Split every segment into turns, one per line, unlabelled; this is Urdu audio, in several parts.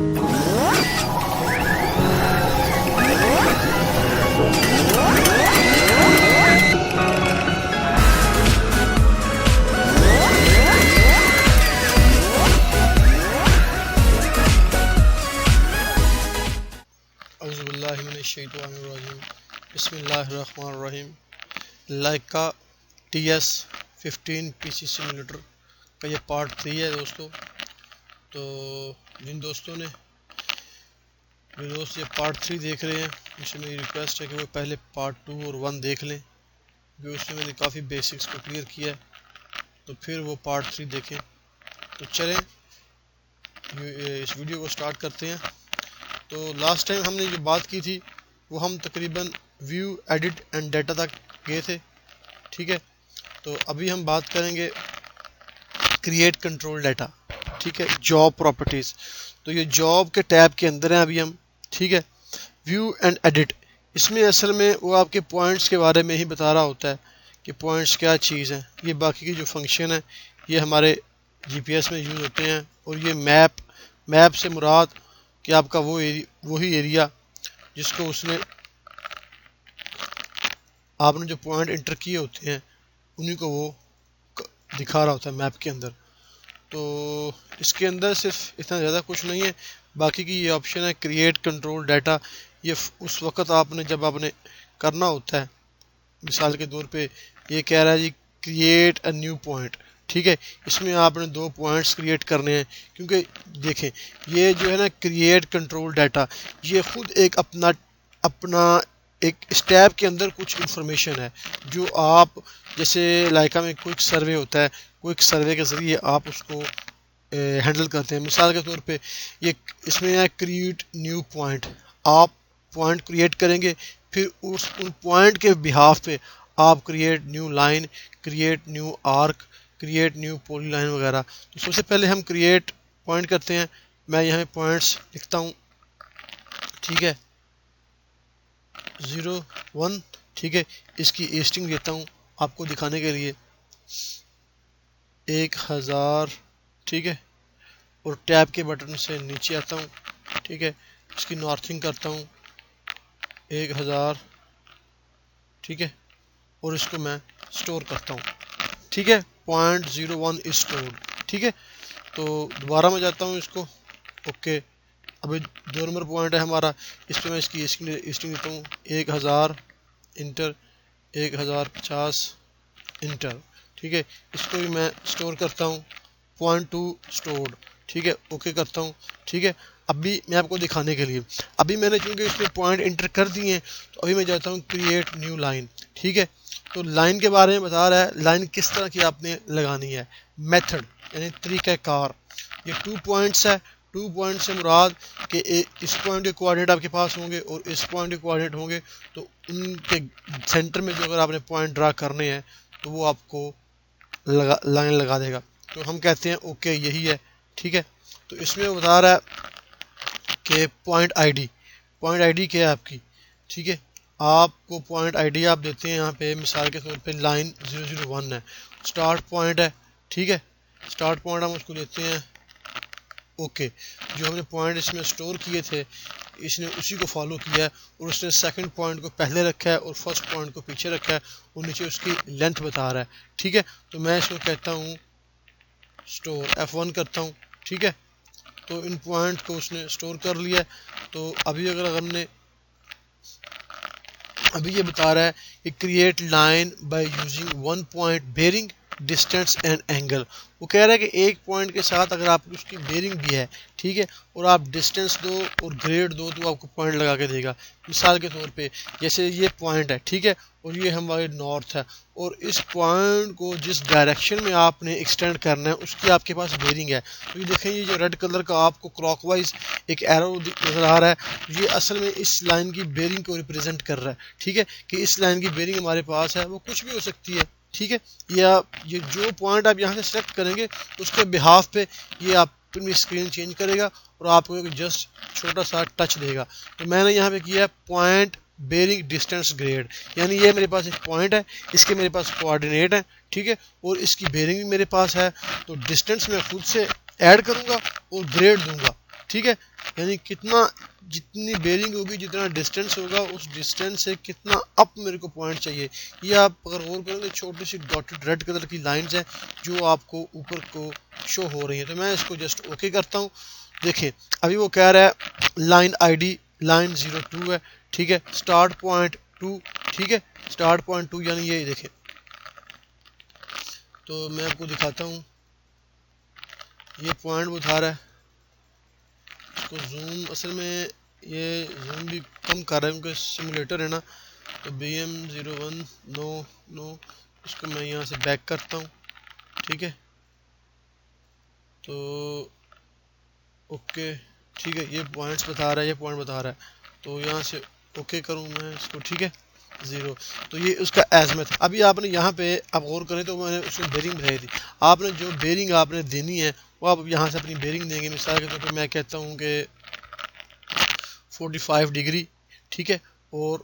بسم اللہ الرحمن الرحیم. لائکا TS15 PC سیمولیٹر کا یہ پارٹ 3 ہے دوستو. تو جن دوستوں نے یہ پارٹ 3 دیکھ رہے ہیں ان سے میری ریکویسٹ ہے کہ وہ پہلے پارٹ 2 اور 1 دیکھ لیں، کیونکہ اس میں میں نے کافی بیسکس کو کلیئر کیا ہے، تو پھر وہ پارٹ 3 دیکھیں. تو چلیں اس ویڈیو کو سٹارٹ کرتے ہیں. تو لاسٹ ٹائم ہم نے جو بات کی تھی وہ ہم تقریباً ویو ایڈٹ اینڈ ڈیٹا تک گئے تھے، ٹھیک ہے. تو ابھی ہم بات کریں گے کریٹ کنٹرول ڈیٹا، ٹھیک ہے، جاب پراپرٹیز. تو یہ جاب کے ٹیب کے اندر ہیں ابھی ہم، ٹھیک ہے. ویو اینڈ ایڈٹ، اس میں اصل میں وہ آپ کے پوائنٹس کے بارے میں ہی بتا رہا ہوتا ہے کہ پوائنٹس کیا چیز ہیں. یہ باقی کی جو فنکشن ہے یہ ہمارے GPS میں یوز ہوتے ہیں. اور یہ میپ سے مراد کہ آپ کا وہی ایریا جس کو آپ نے جو پوائنٹ انٹر کیے ہوتے ہیں انہیں کو وہ دکھا رہا ہوتا ہے میپ کے اندر. تو اس کے اندر صرف اتنا زیادہ کچھ نہیں ہے. باقی کی یہ آپشن ہے کریٹ کنٹرول ڈیٹا. یہ اس وقت جب آپ نے کرنا ہوتا ہے، مثال کے طور پہ یہ کہہ رہا ہے جی کریٹ اے نیو پوائنٹ، ٹھیک ہے. اس میں آپ نے 2 پوائنٹس کریٹ کرنے ہیں، کیونکہ دیکھیں یہ جو ہے نا کریٹ کنٹرول ڈیٹا یہ خود ایک اپنا ایک اسٹیپ کے اندر کچھ انفارمیشن ہے جو آپ جیسے لائکا میں کوئک سروے ہوتا ہے، کوئک سروے کے ذریعے آپ اس کو ہینڈل کرتے ہیں. مثال کے طور پہ یہ اس میں ہے کریٹ نیو پوائنٹ. آپ پوائنٹ کریٹ کریں گے، پھر ان پوائنٹ کے بہاف پہ آپ create new line, create new arc, create new poly line وغیرہ. تو سب سے پہلے ہم کریٹ پوائنٹ کرتے ہیں. میں یہاں پوائنٹس لکھتا ہوں، ٹھیک ہے، 0 1، ٹھیک ہے. اس کی ایسٹنگ دیتا ہوں آپ کو دکھانے کے لیے 1000، ٹھیک ہے. اور ٹیب کے بٹن سے نیچے آتا ہوں، ٹھیک ہے. اس کی نارتھنگ کرتا ہوں 1000، ٹھیک ہے. اور اس کو میں سٹور کرتا ہوں، ٹھیک ہے. 0.01 از سٹورڈ، ٹھیک ہے. تو دوبارہ میں جاتا ہوں اس کو، اوکے. ابھی 2 نمبر پوائنٹ ہے ہمارا، اس پہ میں اس کی ایسٹنگ دیتا ہوں 1000 انٹر، 1050 انٹر، ٹھیک ہے. اس کو بھی میں سٹور کرتا ہوں 0.2 سٹورڈ، ٹھیک ہے. اوکے کرتا ہوں، ٹھیک ہے. ابھی میں آپ کو دکھانے کے لیے ابھی میں نے چونکہ اس میں پوائنٹ انٹر کر دیے ہیں تو ابھی میں جاتا ہوں کریٹ نیو لائن، ٹھیک ہے. تو لائن کے بارے میں بتا رہا ہے لائن کس طرح کی آپ نے لگانی ہے، میتھڈ یعنی طریقہ کار. یہ 2 پوائنٹس ہے. 2 پوائنٹ سے مراد کہ اس پوائنٹ کے کوآرڈینیٹ آپ کے پاس ہوں گے اور اس پوائنٹ کے کوآرڈینیٹ ہوں گے، تو ان کے سینٹر میں جو اگر آپ نے پوائنٹ ڈرا کرنے ہیں تو وہ آپ کو لائن لگا دے گا. تو ہم کہتے ہیں اوکے یہی ہے، ٹھیک ہے. تو اس میں بتا رہا ہے کہ پوائنٹ آئی ڈی کیا ہے آپ کی، ٹھیک ہے. آپ کو پوائنٹ آئی ڈی آپ دیتے ہیں یہاں پہ مثال کے طور پہ لائن 001 ہے، سٹارٹ پوائنٹ ہے، ٹھیک ہے. سٹارٹ پوائنٹ ہم اس کو دیتے ہیں اوکے. جو ہم نے پوائنٹ اس میں سٹور کیے تھے اس نے اسی کو فالو کیا ہے، اور اس نے سیکنڈ پوائنٹ کو پہلے رکھا ہے اور فرسٹ پوائنٹ کو پیچھے رکھا ہے، اور نیچے اس کی لینتھ بتا رہا ہے، ٹھیک ہے. تو میں اس کو کہتا ہوں سٹور، F1 کرتا ہوں، ٹھیک ہے. تو ان پوائنٹ کو اس نے سٹور کر لیا. تو ابھی اگر ہم نے ابھی یہ بتا رہا ہے کہ create line by using 1 point bearing distance and angle. وہ کہہ رہا ہے کہ ایک پوائنٹ کے ساتھ اگر آپ اس کی بیئرنگ بھی ہے، ٹھیک ہے، اور آپ ڈسٹینس دو اور گریڈ دو تو آپ کو پوائنٹ لگا کے دے گا. مثال کے طور پہ جیسے یہ پوائنٹ ہے، ٹھیک ہے، اور یہ ہمارے نارتھ ہے، اور اس پوائنٹ کو جس ڈائریکشن میں آپ نے ایکسٹینڈ کرنا ہے اس کی آپ کے پاس بیئرنگ ہے. تو یہ دیکھیں یہ جو ریڈ کلر کا آپ کو کلاک وائز ایک ایرو نظر آ رہا ہے، یہ اصل میں اس لائن کی بیئرنگ کو ریپرزینٹ کر رہا ہے، ٹھیک ہے. کہ اس لائن کی بیئرنگ ہمارے پاس ہے، وہ کچھ بھی ہو سکتی ہے، ٹھیک ہے. یا یہ جو پوائنٹ آپ یہاں سے سلیکٹ کریں گے اس کے بہاف پہ یہ آپ اپنی اسکرین چینج کرے گا اور آپ کو جسٹ چھوٹا سا ٹچ دے گا. تو میں نے یہاں پہ کیا ہے پوائنٹ بیئرنگ ڈسٹینس گریڈ، یعنی یہ میرے پاس ایک پوائنٹ ہے، اس کے میرے پاس کوآرڈینیٹ ہے، ٹھیک ہے، اور اس کی بیئرنگ بھی میرے پاس ہے. تو ڈسٹینس میں خود سے ایڈ کروں گا اور گریڈ دوں گا، ٹھیک ہے. یعنی کتنا جتنی بیرنگ ہوگی جتنا ڈسٹینس ہوگا اس ڈسٹینس سے کتنا اپ میرے کو پوائنٹ چاہیے. یہ آپ اگر غور کریں تو چھوٹی سی ڈاٹڈ ریڈ کلر کی لائنز ہیں جو آپ کو اوپر کو شو ہو رہی ہیں. تو میں اس کو جسٹ اوکے کرتا ہوں. دیکھیں ابھی وہ کہہ رہا ہے لائن آئی ڈی لائن 02 ہے, ٹھیک ہے, اسٹارٹ پوائنٹ 2, ٹھیک ہے, اسٹارٹ پوائنٹ 2 یعنی یہ دیکھیں. تو میں آپ کو دکھاتا ہوں, یہ پوائنٹ بتا رہا ہے. اس کو زوم اصل میں یہ زوم بھی کم کر رہا ہے کیونکہ سیمولیٹر ہے نا. تو BM01 نو اس کو میں یہاں سے بیک کرتا ہوں, ٹھیک ہے. تو اوکے, ٹھیک ہے, یہ پوائنٹس بتا رہا ہے, یہ پوائنٹ بتا رہا ہے. تو یہاں سے اوکے کروں میں اس کو, ٹھیک ہے, 0. تو یہ اس کا ایزمت. ابھی آپ نے یہاں پہ آپ غور کریں تو میں نے اس میں بیرنگ بتائی تھی. آپ نے جو بیرنگ آپ نے دینی ہے وہ آپ یہاں سے اپنی بیرنگ دیں گے. مثال کے طور پہ میں کہتا ہوں کہ 45 ڈگری, ٹھیک ہے, اور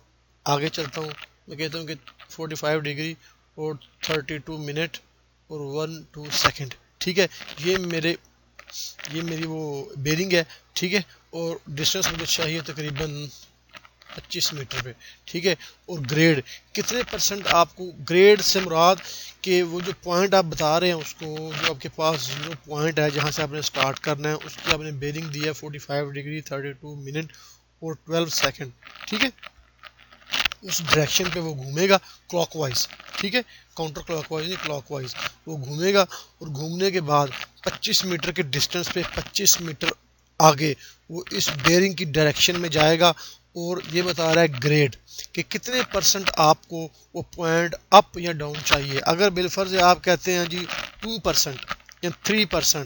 آگے چلتا ہوں. میں کہتا ہوں کہ 45 ڈگری اور 32 منٹ اور 12 سیکنڈ, ٹھیک ہے. یہ میری وہ بیرنگ ہے, ٹھیک ہے, اور ڈسٹینس مجھے چاہیے تقریباً 25 میٹر پہ, ٹھیک ہے. اور گریڈ کتنے پرسنٹ آپ کو, گریڈ سے مراد کہ وہ جو پوائنٹ آپ بتا رہے ہیں اس کو, جو آپ کے پاس 0 پوائنٹ ہے جہاں سے آپ نے سٹارٹ کرنا ہے, اس کی آپ نے بیرنگ دی ہے 45 ڈگری 32 منٹ اور 12 سیکنڈ, ٹھیک ہے. اس ڈائریکشن پہ وہ گھومے گا کلاک وائز, ٹھیک ہے, کاؤنٹر کلاک وائز نہیں کلاک وائز وہ گھومے گا. اور گھومنے کے بعد 25 میٹر کے ڈسٹینس پہ 25 میٹر آگے وہ اس بیرنگ کی ڈائریکشن میں جائے گا. اور یہ بتا رہا ہے گریڈ کہ کتنے پرسنٹ آپ کو وہ پوائنٹ اپ یا ڈاؤن چاہیے. اگر بالفرض آپ کہتے ہیں جی 2% یا 3%,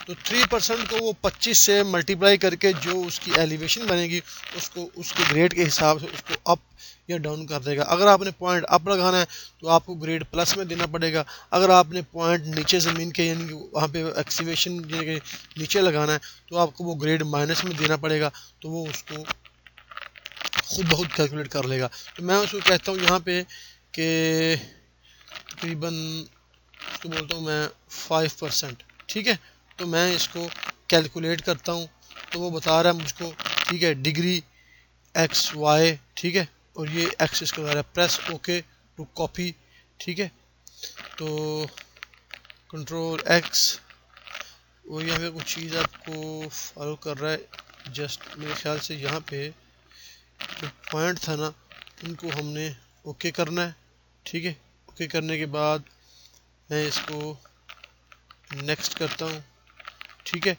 تو 3% کو وہ 25 سے ملٹیپلائی کر کے جو اس کی ایلیویشن بنے گی اس کو اس کے گریڈ کے حساب سے اس کو اپ یا ڈاؤن کر دے گا. اگر آپ نے پوائنٹ اپ لگانا ہے تو آپ کو گریڈ پلس میں دینا پڑے گا. اگر آپ نے پوائنٹ نیچے زمین کے یعنی کہ وہاں پہ ایکسیویشن نیچے لگانا ہے تو آپ کو وہ گریڈ مائنس میں دینا پڑے گا. تو وہ اس کو خود بخود کیلکولیٹ کر لے گا. تو میں اس کو کہتا ہوں یہاں پہ کہ تقریباً اس کو بولتا ہوں میں 5%, ٹھیک ہے. تو میں اس کو کیلکولیٹ کرتا ہوں تو وہ بتا رہا ہے مجھ کو, ٹھیک ہے, ڈگری XY, ٹھیک ہے, اور یہ ایکسس کا بتا رہا ہے. پریس اوکے ٹو کاپی, ٹھیک ہے. تو کنٹرول X وہ یہاں پہ کچھ چیز آپ کو فالو کر رہا ہے. جسٹ میرے خیال سے یہاں پہ جو پوائنٹ تھا نا ان کو ہم نے اوکے کرنا ہے, ٹھیک ہے. اوکے کرنے کے بعد میں اس کو نیکسٹ کرتا ہوں, ٹھیک ہے.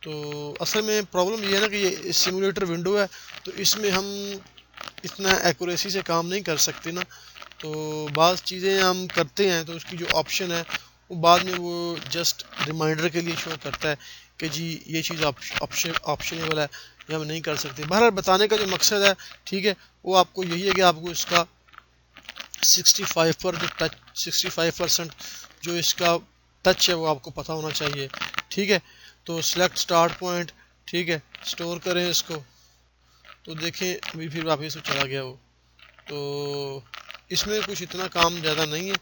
تو اصل میں پرابلم یہ ہے نا کہ یہ سیمولیٹر ونڈو ہے تو اس میں ہم اتنا ایکوریسی سے کام نہیں کر سکتے نا. تو بعض چیزیں ہم کرتے ہیں تو اس کی جو آپشن ہے وہ بعد میں وہ جسٹ ریمائنڈر کے لیے شو کرتا ہے کہ جی یہ چیز آپشنیبل ہے یہ ہم نہیں کر سکتے. بہرحال بتانے کا جو مقصد ہے, ٹھیک ہے, وہ آپ کو یہی ہے کہ آپ کو اس کا 65% جو اس کا ٹچ ہے وہ آپ کو پتہ ہونا چاہیے, ٹھیک ہے. تو سلیکٹ اسٹارٹ پوائنٹ, ٹھیک ہے, اسٹور کریں اس کو. تو دیکھیں ابھی پھر واپس چلا گیا وہ. تو اس میں کچھ اتنا کام زیادہ نہیں ہے.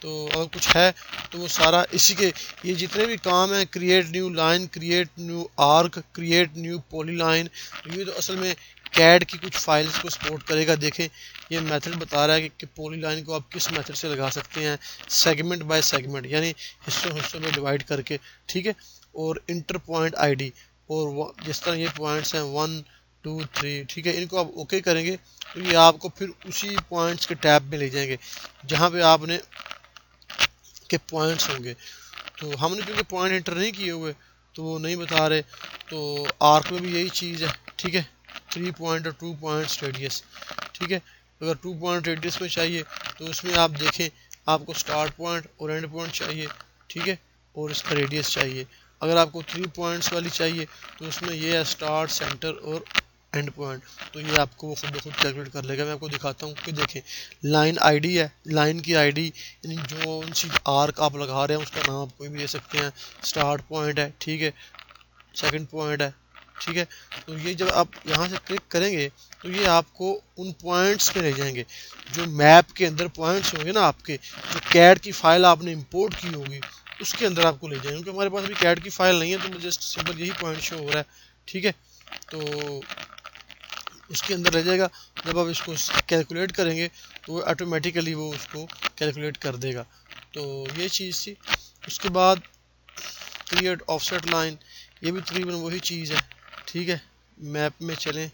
تو اگر کچھ ہے تو وہ سارا اسی کے یہ جتنے بھی کام ہیں, create new line, create new arc, create new poly line, یہ تو اصل میں کیڈ کی کچھ فائلز کو سپورٹ کرے گا. دیکھیں یہ میتھڈ بتا رہا ہے کہ پولی لائن کو آپ کس میتھڈ سے لگا سکتے ہیں, سیگمنٹ بائی سیگمنٹ یعنی حصوں میں ڈیوائڈ کر کے, ٹھیک ہے. اور انٹر پوائنٹ آئی ڈی اور جس طرح یہ پوائنٹس ہیں 1 2 3, ٹھیک ہے, ان کو آپ اوکے کریں گے تو یہ آپ کو پھر اسی پوائنٹس کے ٹیب میں لے جائیں گے جہاں پہ آپ نے کے پوائنٹس ہوں گے. تو ہم نے کیونکہ پوائنٹ انٹر نہیں کیے ہوئے تو وہ نہیں بتا رہے. تو آرک میں بھی یہی چیز ہے, ٹھیک ہے, 3 پوائنٹ اور 2 پوائنٹس ریڈیس, ٹھیک ہے. اگر 2 پوائنٹ ریڈیس میں چاہیے تو اس میں آپ دیکھیں آپ کو سٹارٹ پوائنٹ اور اینڈ پوائنٹ چاہیے, ٹھیک ہے, اور اس کا ریڈیس چاہیے. اگر آپ کو 3 پوائنٹس والی چاہیے تو اس میں یہ ہے سٹارٹ, سینٹر اور اینڈ پوائنٹ. تو یہ آپ کو وہ خود بخود کیلکولیٹ کر لے گا. میں آپ کو دکھاتا ہوں کہ دیکھیں لائن آئی ڈی ہے, لائن کی آئی ڈی یعنی جو سی آرک آپ لگا رہے ہیں اس کا نام آپ کوئی بھی دے سکتے ہیں. سٹارٹ پوائنٹ ہے, ٹھیک ہے, سیکنڈ پوائنٹ ہے, ٹھیک ہے. تو یہ جب آپ یہاں سے کلک کریں گے تو یہ آپ کو ان پوائنٹس پہ لے جائیں گے جو میپ کے اندر پوائنٹس ہوں گے نا آپ کے, جو کیڈ کی فائل آپ نے امپورٹ کی ہوگی اس کے اندر آپ کو لے جائیں گے. کیونکہ ہمارے پاس ابھی کیڈ کی فائل نہیں ہے تو مجھے سمپل یہی پوائنٹ شو ہو رہا ہے, ٹھیک ہے. تو اس کے اندر رہ جائے گا. جب آپ اس کو کیلکولیٹ کریں گے تو وہ آٹومیٹیکلی وہ اس کو کیلکولیٹ کر دے گا. تو یہ چیز تھی. اس کے بعد کریٹ آف سیٹ لائن، یہ بھی تقریباً وہی چیز ہے. ٹھیک ہے، میپ میں چلیں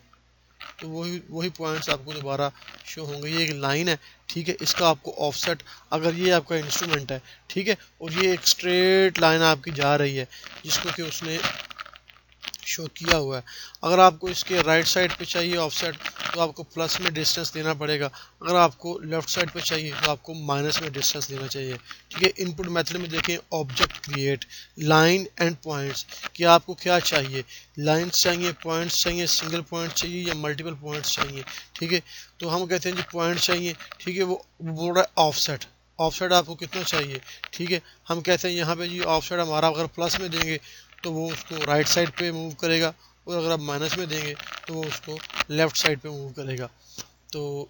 تو وہی پوائنٹس آپ کو دوبارہ شو ہوں گے. یہ ایک لائن ہے، ٹھیک ہے، اس کا آپ کو آف سیٹ، اگر یہ آپ کا انسٹرومنٹ ہے، ٹھیک ہے، اور یہ ایک اسٹریٹ لائن آپ کی جا رہی ہے جس کو کہ اس نے شو کیا ہوا ہے. اگر آپ کو اس کے رائٹ سائڈ پہ چاہیے آف سیٹ تو آپ کو پلس میں ڈسٹینس دینا پڑے گا. اگر آپ کو لیفٹ سائڈ پہ چاہیے تو آپ کو مائنس میں ڈسٹینس دینا چاہیے. ٹھیک ہے، ان پٹ میتھڈ میں دیکھیں object create line end points, کہ آپ کو کیا چاہیے، لائنس چاہیے، پوائنٹس چاہیے، سنگل پوائنٹ چاہیے یا ملٹیپل پوائنٹس چاہیے. ٹھیک ہے، تو ہم کہتے ہیں جی پوائنٹ چاہیے. ٹھیک ہے، وہ بول رہا ہے آف سیٹ، آف سیٹ آپ کو کتنا چاہیے. ٹھیک ہے، ہم کہتے ہیں یہاں پہ جی آف سیٹ ہمارا اگر پلس میں دیں گے تو وہ اس کو رائٹ سائڈ پہ موو کرے گا، اور اگر آپ مائنس میں دیں گے تو وہ اس کو لیفٹ سائڈ پہ موو کرے گا. تو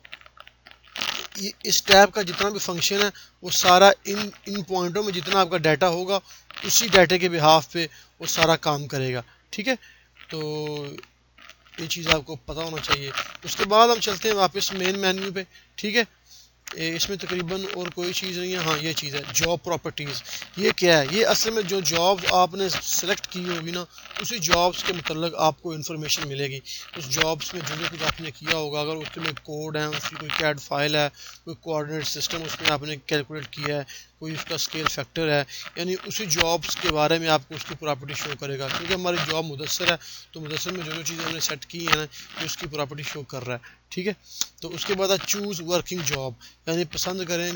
اس ٹیب کا جتنا بھی فنکشن ہے وہ سارا ان پوائنٹوں میں جتنا آپ کا ڈیٹا ہوگا اسی ڈیٹا کے بہاف پہ وہ سارا کام کرے گا. ٹھیک ہے، تو یہ چیز آپ کو پتہ ہونا چاہیے. اس کے بعد ہم چلتے ہیں واپس مین مینیو پہ. ٹھیک ہے، اس میں تقریباً اور کوئی چیز نہیں ہے. ہاں یہ چیز ہے جاب پراپرٹیز. یہ کیا ہے؟ یہ اصل میں جو جاب آپ نے سلیکٹ کی ہوگی نا اسی جابس کے متعلق آپ کو انفارمیشن ملے گی. اس جابس میں جو بھی کچھ آپ نے کیا ہوگا، اگر اس کے میں کوڈ ہے، اس کی کوئی کیڈ فائل ہے، کوئی کوآرڈینیٹ سسٹم اس میں آپ نے کیلکولیٹ کیا ہے، کوئی اس کا اسکیل فیکٹر ہے، یعنی اسی جابس کے بارے میں آپ کو اس کی پراپرٹی شو کرے گا. کیونکہ ہماری جاب مدثر ہے تو مدثر میں جو چیزیں ہم نے سیٹ کی ہیں نا یہ اس کی پراپرٹی شو کر رہا ہے. ٹھیک ہے، تو اس کے بعد چوز ورکنگ جاب، یعنی پسند کریں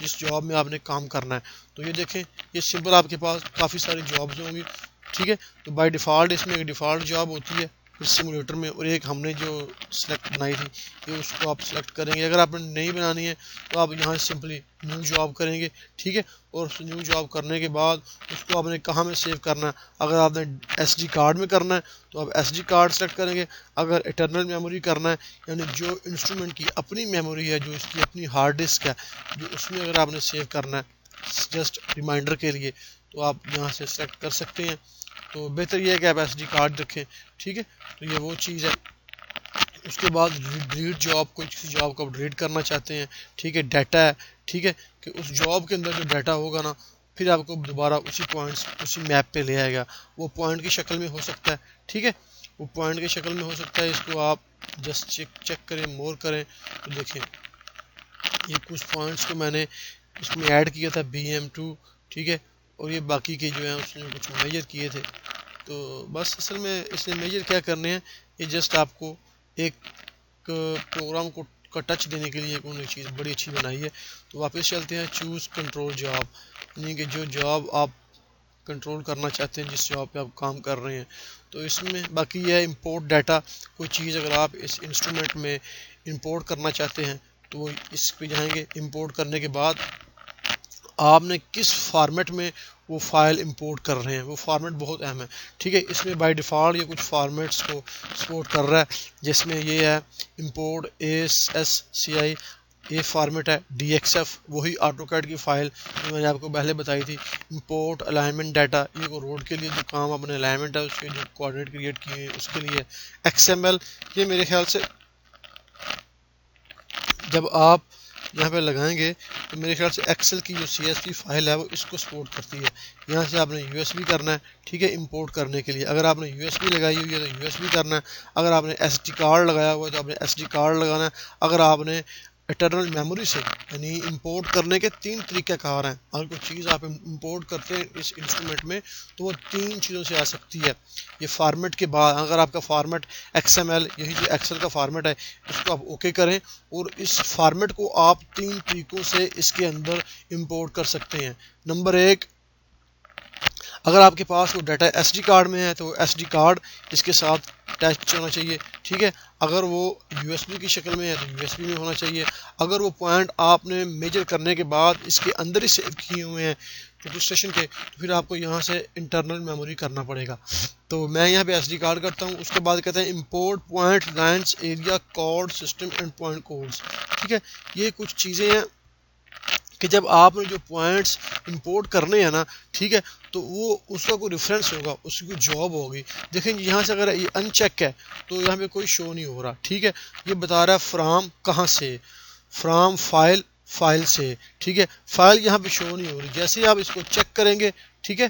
جس جاب میں آپ نے کام کرنا ہے. تو یہ دیکھیں، یہ سمپل آپ کے پاس کافی ساری جابز ہوں گی. ٹھیک ہے، تو بائی ڈیفالٹ اس میں ایک ڈیفالٹ جاب ہوتی ہے پھر سیمولیٹر میں، اور ایک ہم نے جو سلیکٹ بنائی تھی یہ اس کو آپ سلیکٹ کریں گے. اگر آپ نے نہیں بنانی ہے تو آپ یہاں سمپلی نیو جاب کریں گے. ٹھیک ہے، اور اس نیو جاب کرنے کے بعد اس کو آپ نے کہاں میں سیو کرنا ہے. اگر آپ نے ایس ڈی کارڈ میں کرنا ہے تو آپ ایس ڈی کارڈ سلیکٹ کریں گے. اگر انٹرنل میموری کرنا ہے، یعنی جو انسٹرومنٹ کی اپنی میموری ہے، جو اس کی اپنی ہارڈ ڈسک ہے، جو اس میں اگر آپ نے سیو کرنا ہے جسٹ ریمائنڈر کے لیے، تو آپ یہاں سے سلیکٹ کر سکتے ہیں. تو بہتر یہ ہے کہ آپ ایس ڈی کارڈ رکھیں. ٹھیک ہے، تو یہ وہ چیز ہے. اس کے بعد ڈیلیٹ جاب، کوئی کسی جاب کو آپ ڈیلیٹ کرنا چاہتے ہیں. ٹھیک ہے، ڈیٹا ہے. ٹھیک ہے، کہ اس جاب کے اندر جو ڈیٹا ہوگا نا پھر آپ کو دوبارہ اسی پوائنٹس اسی میپ پہ لے آئے گا. وہ پوائنٹ کی شکل میں ہو سکتا ہے. ٹھیک ہے، وہ پوائنٹ کی شکل میں ہو سکتا ہے. اس کو آپ جسٹ چیک کریں، مور کریں تو دیکھیں یہ کچھ پوائنٹس کو میں نے اس میں ایڈ کیا تھا BM2. ٹھیک ہے، اور یہ باقی کے جو ہیں اس نے کچھ میجر کیے تھے. تو بس اصل میں اس نے میجر کیا کرنے ہیں، یہ جسٹ آپ کو ایک پروگرام کا ٹچ دینے کے لیے کوئی چیز بڑی اچھی بنائی ہے. تو واپس چلتے ہیں چوز کنٹرول جاب، یعنی کہ جو جاب آپ کنٹرول کرنا چاہتے ہیں، جس جاب پہ آپ کام کر رہے ہیں. تو اس میں باقی یہ ہے امپورٹ ڈیٹا. کوئی چیز اگر آپ اس انسٹرومنٹ میں امپورٹ کرنا چاہتے ہیں تو وہ اس پہ جائیں گے. امپورٹ کرنے کے بعد آپ نے کس فارمیٹ میں وہ فائل امپورٹ کر رہے ہیں، وہ فارمیٹ بہت اہم ہے. ٹھیک ہے، اس میں بائی ڈیفالٹ یہ کچھ فارمیٹس کو سپورٹ کر رہا ہے، جس میں یہ ہے امپورٹ ASCII، یہ فارمیٹ ہے. DXF وہی آٹو کیڈ کی فائل جو میں نے آپ کو پہلے بتائی تھی. امپورٹ الائنمنٹ ڈیٹا، یہ کو روڈ کے لیے جو کام اپنے الائنمنٹ ہے اس کے جو کوآرڈینیٹ کریٹ کیے ہیں اس کے لیے. XML، یہ میرے خیال سے جب آپ یہاں پہ لگائیں گے تو میرے خیال سے ایکسل کی جو CSV فائل ہے وہ اس کو سپورٹ کرتی ہے. یہاں سے آپ نے USB کرنا ہے. ٹھیک ہے، امپورٹ کرنے کے لیے اگر آپ نے USB لگائی ہوئی ہے تو USB کرنا ہے. اگر آپ نے SD کارڈ لگایا ہوا ہے تو آپ نے SD کارڈ لگانا ہے. اگر آپ نے انٹرنل میموری سے، یعنی امپورٹ کرنے کے 3 طریقہ کار ہیں. اگر کوئی چیز آپ امپورٹ کرتے ہیں اس انسٹرومنٹ میں تو وہ 3 چیزوں سے آ سکتی ہے. یہ فارمیٹ کے بعد اگر آپ کا فارمیٹ XML، یہی جو ایکسل کا فارمیٹ ہے، اس کو آپ اوکے کریں اور اس فارمیٹ کو آپ 3 طریقوں سے اس کے اندر امپورٹ کر سکتے ہیں. نمبر 1، اگر آپ کے پاس وہ ڈیٹا SD کارڈ میں ہے تو SD کارڈ اس کے ساتھ اٹیچ ہونا چاہیے. ٹھیک ہے، اگر وہ USB کی شکل میں ہے تو USB میں ہونا چاہیے. اگر وہ پوائنٹ آپ نے میجر کرنے کے بعد اس کے اندر ہی سیو کیے ہوئے ہیں رجسٹریشن کے تو پھر آپ کو یہاں سے انٹرنل میموری کرنا پڑے گا. تو میں یہاں پہ SD کارڈ کرتا ہوں. اس کے بعد کہتے ہیں import point lines area code system and point codes. ٹھیک ہے، یہ کچھ چیزیں ہیں کہ جب آپ نے جو پوائنٹس امپورٹ کرنے ہیں نا، ٹھیک ہے، تو وہ اس کا کوئی ریفرنس ہوگا، اس کی کوئی جاب ہوگی. دیکھیں یہاں سے اگر یہ ان چیک ہے تو یہاں پہ کوئی شو نہیں ہو رہا، ٹھیک ہے. یہ بتا رہا ہے فرام کہاں سے، فرام فائل سے، ٹھیک ہے. فائل یہاں پہ شو نہیں ہو رہی. جیسے ہی آپ اس کو چیک کریں گے، ٹھیک ہے،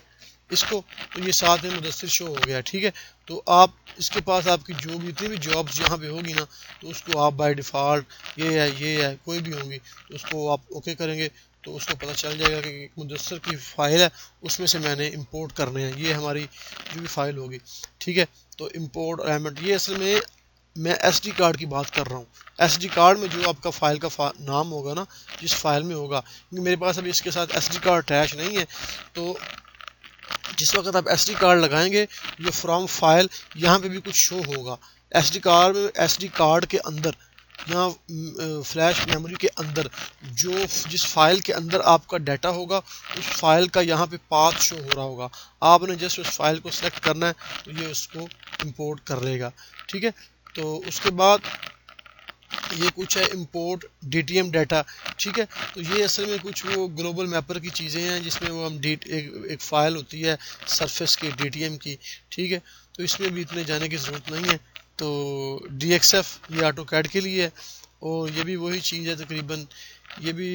اس کو، تو یہ ساتھ میں مدثر شو ہو گیا، ٹھیک ہے. تو آپ اس کے پاس آپ کی جو بھی جتنی بھی جابس یہاں پہ ہوگی نا، تو اس کو آپ بائی ڈیفالٹ یہ ہے کوئی بھی ہوں گی تو اس کو آپ اوکے کریں گے تو اس کو پتہ چل جائے گا کہ مدثر کی فائل ہے، اس میں سے میں نے امپورٹ کرنے ہیں. یہ ہماری جو بھی فائل ہوگی، ٹھیک ہے. تو امپورٹ ایلیمنٹ، یہ اصل میں ایس ڈی کارڈ کی بات کر رہا ہوں. ایس ڈی کارڈ میں جو آپ کا فائل کا نام ہوگا نا، جس فائل میں ہوگا، کیونکہ میرے پاس ابھی اس کے ساتھ ایس ڈی کارڈ اٹیچ نہیں ہے، تو جس وقت آپ ایس ڈی کارڈ لگائیں گے، یہ فرام فائل یہاں پہ بھی کچھ شو ہوگا. ایس ڈی کارڈ کے اندر، یہاں فلیش میموری کے اندر جس فائل کے اندر آپ کا ڈیٹا ہوگا، اس فائل کا یہاں پہ پاتھ شو ہو رہا ہوگا. آپ نے جسٹ اس فائل کو سلیکٹ کرنا ہے تو یہ اس کو امپورٹ کر لے گا، ٹھیک ہے. تو اس کے بعد یہ کچھ ہے import D T M data, ٹھیک ہے. تو یہ اصل میں کچھ وہ گلوبل میپر کی چیزیں ہیں جس میں وہ ہم ایک فائل ہوتی ہے سرفیس کی ڈی ٹی ایم کی، ٹھیک ہے. تو اس میں بھی اتنے جانے کی ضرورت نہیں ہے. تو ڈی ایکس ایف یہ آٹو کیڈ کے لیے ہے، اور یہ بھی وہی چیز ہے تقریباً. یہ بھی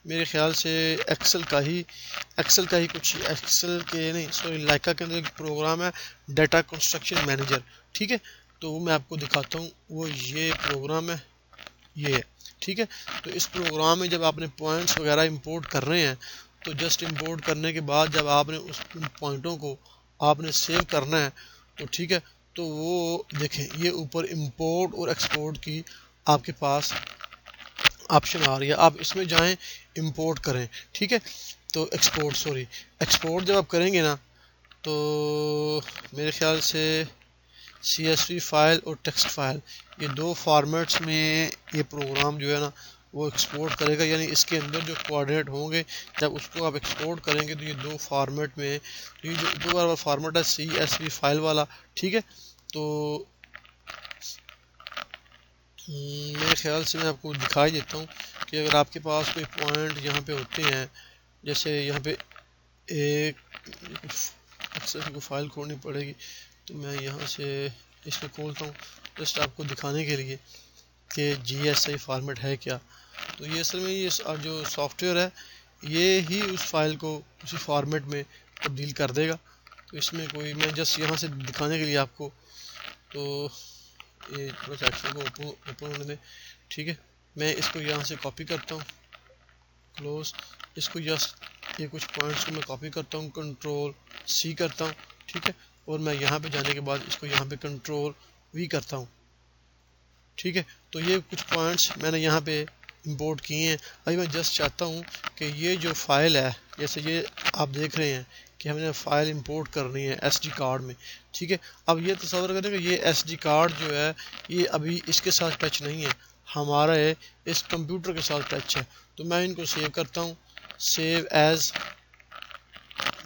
میرے خیال سے ایکسل کا ہی کچھ، ایکسل کے نہیں، سوری، لائکا کے اندر ایک پروگرام ہے ڈیٹا کنسٹرکشن مینیجر، ٹھیک ہے. تو وہ میں آپ کو دکھاتا ہوں. وہ یہ پروگرام ہے، یہ ہے، ٹھیک ہے. تو اس پروگرام میں جب آپ نے پوائنٹس وغیرہ امپورٹ کر رہے ہیں، تو جسٹ امپورٹ کرنے کے بعد جب آپ نے ان پوائنٹوں کو آپ نے سیو کرنا ہے، تو ٹھیک ہے. تو وہ دیکھیں یہ اوپر امپورٹ اور ایکسپورٹ کی آپ کے پاس آپشن آ رہی ہے. آپ اس میں جائیں، امپورٹ کریں، ٹھیک ہے. تو ایکسپورٹ جب آپ کریں گے نا، تو میرے خیال سے سی ایس وی فائل اور ٹیکسٹ فائل، یہ دو فارمیٹس میں یہ پروگرام جو ہے نا وہ ایکسپورٹ کرے گا. یعنی اس کے اندر جو کوآرڈینیٹ ہوں گے، جب اس کو آپ ایکسپورٹ کریں گے تو یہ دو فارمیٹ میں، یہ جو اوپر والا فارمیٹ ہے سی ایس وی فائل والا، ٹھیک ہے. تو میرے خیال سے میں آپ کو دکھائی دیتا ہوں کہ اگر آپ کے پاس کوئی پوائنٹ یہاں پہ ہوتے ہیں، جیسے یہاں پہ ایک اکثر کو فائل کھولنی پڑے گی، تو میں یہاں سے اس کو کھولتا ہوں جسٹ آپ کو دکھانے کے لیے کہ جی ایس آئی فارمیٹ ہے کیا. تو یہ اصل میں یہ جو سافٹ ویئر ہے یہ ہی اس فائل کو اسی فارمیٹ میں تبدیل کر دے گا. تو اس میں کوئی، میں جسٹ یہاں سے دکھانے کے لیے آپ کو، تو یہ بس ایکسل کو اوپن ہونے دیں، ٹھیک ہے. میں اس کو یہاں سے کاپی کرتا ہوں، کلوز. اس کو جسٹ یہ کچھ پوائنٹس کو میں کاپی کرتا ہوں، کنٹرول سی کرتا ہوں، ٹھیک ہے. اور میں یہاں پہ جانے کے بعد اس کو یہاں پہ کنٹرول وی کرتا ہوں، ٹھیک ہے. تو یہ کچھ پوائنٹس میں نے یہاں پہ امپورٹ کیے ہیں. ابھی میں جسٹ چاہتا ہوں کہ یہ جو فائل ہے، جیسے یہ آپ دیکھ رہے ہیں کہ ہم نے فائل امپورٹ کرنی ہے ایس ڈی کارڈ میں، ٹھیک ہے. اب یہ تصور کریں کہ یہ ایس ڈی کارڈ جو ہے یہ ابھی اس کے ساتھ ٹچ نہیں ہے، ہمارا اس کمپیوٹر کے ساتھ ٹچ ہے. تو میں ان کو سیو کرتا ہوں، سیو ایز.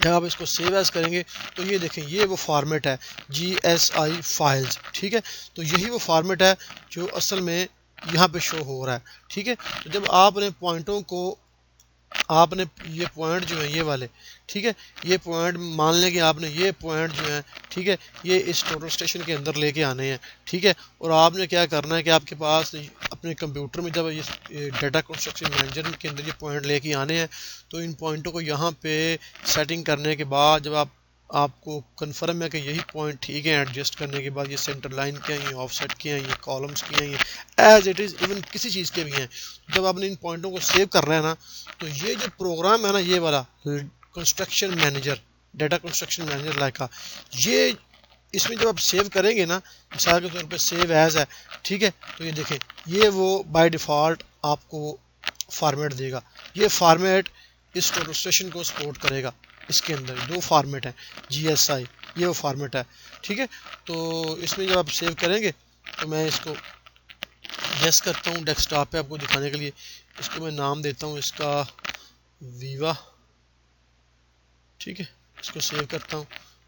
جب آپ اس کو سیو ایز کریں گے تو یہ دیکھیں یہ وہ فارمیٹ ہے جی ایس آئی فائلز، ٹھیک ہے. تو یہی وہ فارمیٹ ہے جو اصل میں یہاں پہ شو ہو رہا ہے، ٹھیک ہے. تو جب آپ نے پوائنٹوں کو، آپ نے یہ پوائنٹ جو ہیں یہ والے، ٹھیک ہے، یہ پوائنٹ مان لیں کہ آپ نے یہ پوائنٹ جو ہیں، ٹھیک ہے، یہ اس ٹوٹل اسٹیشن کے اندر لے کے آنے ہیں، ٹھیک ہے. اور آپ نے کیا کرنا ہے کہ آپ کے پاس اپنے کمپیوٹر میں جب یہ ڈیٹا کنسٹرکشن مینیجر کے اندر یہ پوائنٹ لے کے آنے ہیں، تو ان پوائنٹوں کو یہاں پہ سیٹنگ کرنے کے بعد جب آپ کو کنفرم ہے کہ یہی پوائنٹ ٹھیک ہے، ایڈجسٹ کرنے کے بعد یہ سینٹر لائن کے ہیں، یہ آف سیٹ کے ہیں، یہ کالمز کے ہیں، یہ ایز اٹ از ایون کسی چیز کے بھی ہیں. جب آپ نے ان پوائنٹوں کو سیو کر رہے ہیں نا، تو یہ جو پروگرام ہے نا یہ والا construction manager, data construction manager Laika, یہ اس میں جب آپ سیو کریں گے نا، مثال کے طور پہ سیو ایز ہے، ٹھیک ہے. تو یہ دیکھیں یہ وہ بائی ڈیفالٹ آپ کو فارمیٹ دے گا. یہ فارمیٹ اس ٹوٹل اسٹیشن کو سپورٹ کرے گا. اس کے اندر دو فارمیٹ ہیں جی ایس آئی، یہ وہ فارمیٹ ہے، ٹھیک ہے. تو اس میں جب آپ سیو کریں گے تو میں اس کو یس کرتا ہوں ڈیسک ٹاپ پہ آپ کو دکھانے کے لیے. اس کو میں نام دیتا ہوں اس کا ویوا، ٹھیک ہے. اس کو سیو کرتا ہوں،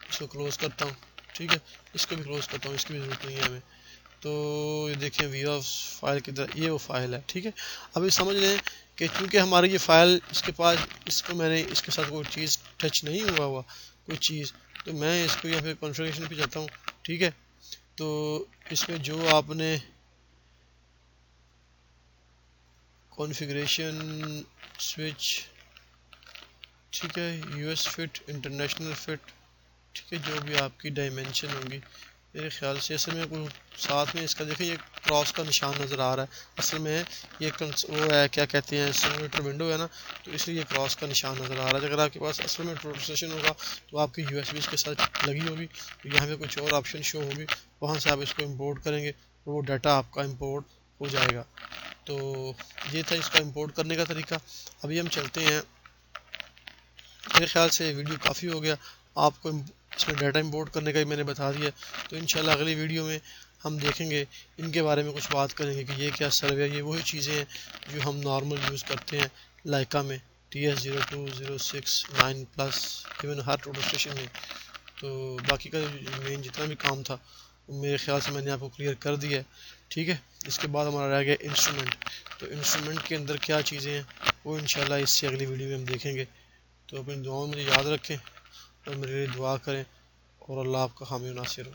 اس کو کلوز کرتا ہوں، ٹھیک ہے. اس کو بھی کلوز کرتا ہوں، اس کی بھی ضرورت نہیں ہے ہمیں. تو یہ دیکھیں ویو آف فائل کدھر، یہ وہ فائل ہے. ٹھیک ہے، ابھی سمجھ لیں کہ چونکہ ہماری یہ فائل اس کے پاس، اس کو میں نے اس کے ساتھ کوئی چیز ٹچ نہیں ہوا کوئی چیز، تو میں اس کو یہاں پہ کنفیگریشن پہ جاتا ہوں. ٹھیک ہے، تو اس میں جو آپ نے کنفیگریشن سوئچ، ٹھیک ہے، U S foot, international foot, ٹھیک ہے، جو بھی آپ کی ڈائمینشن ہوگی میرے خیال سے. اصل میں کوئی ساتھ میں اس کا دیکھیں یہ کراس کا نشان نظر آ رہا ہے، اصل میں یہ وہ ہے کیا کہتے ہیں سیمولیٹر ونڈو ہے نا، تو اس لیے یہ کراس کا نشان نظر آ رہا ہے. اگر آپ کے پاس اصل میں روٹیشن ہوگا تو آپ کی یو ایس بی اس کے ساتھ لگی ہوگی، تو یہاں پہ کچھ اور آپشن شو ہوگی، وہاں سے آپ اس کو امپورٹ کریں گے اور وہ ڈیٹا آپ کا امپورٹ ہو جائے گا. تو یہ تھا اس کا امپورٹ کرنے کا طریقہ. ابھی ہم چلتے ہیں، میرے خیال سے ویڈیو کافی ہو گیا، آپ کو اس میں ڈیٹا امپورٹ کرنے کا ہی میں نے بتا دیا. تو انشاءاللہ اگلی ویڈیو میں ہم دیکھیں گے، ان کے بارے میں کچھ بات کریں گے کہ یہ کیا سروے ہے. یہ وہی چیزیں ہیں جو ہم نارمل یوز کرتے ہیں لائکا میں، TS02069 پلس، ایون ہر ٹوٹل اسٹیشن میں. تو باقی کا مین جتنا بھی کام تھا میرے خیال سے میں نے آپ کو کلیئر کر دیا ہے. ٹھیک ہے، اس کے بعد ہمارا رہ گیا انسٹرومنٹ. تو انسٹرومنٹ کے اندر کیا چیزیں ہیں وہ انشاءاللہ اس سے اگلی ویڈیو میں ہم دیکھیں گے. تو اپنی دعاؤں میں مجھے یاد رکھیں اور میرے لیے دعا کریں، اور اللہ آپ کا حامی و ناصر ہو.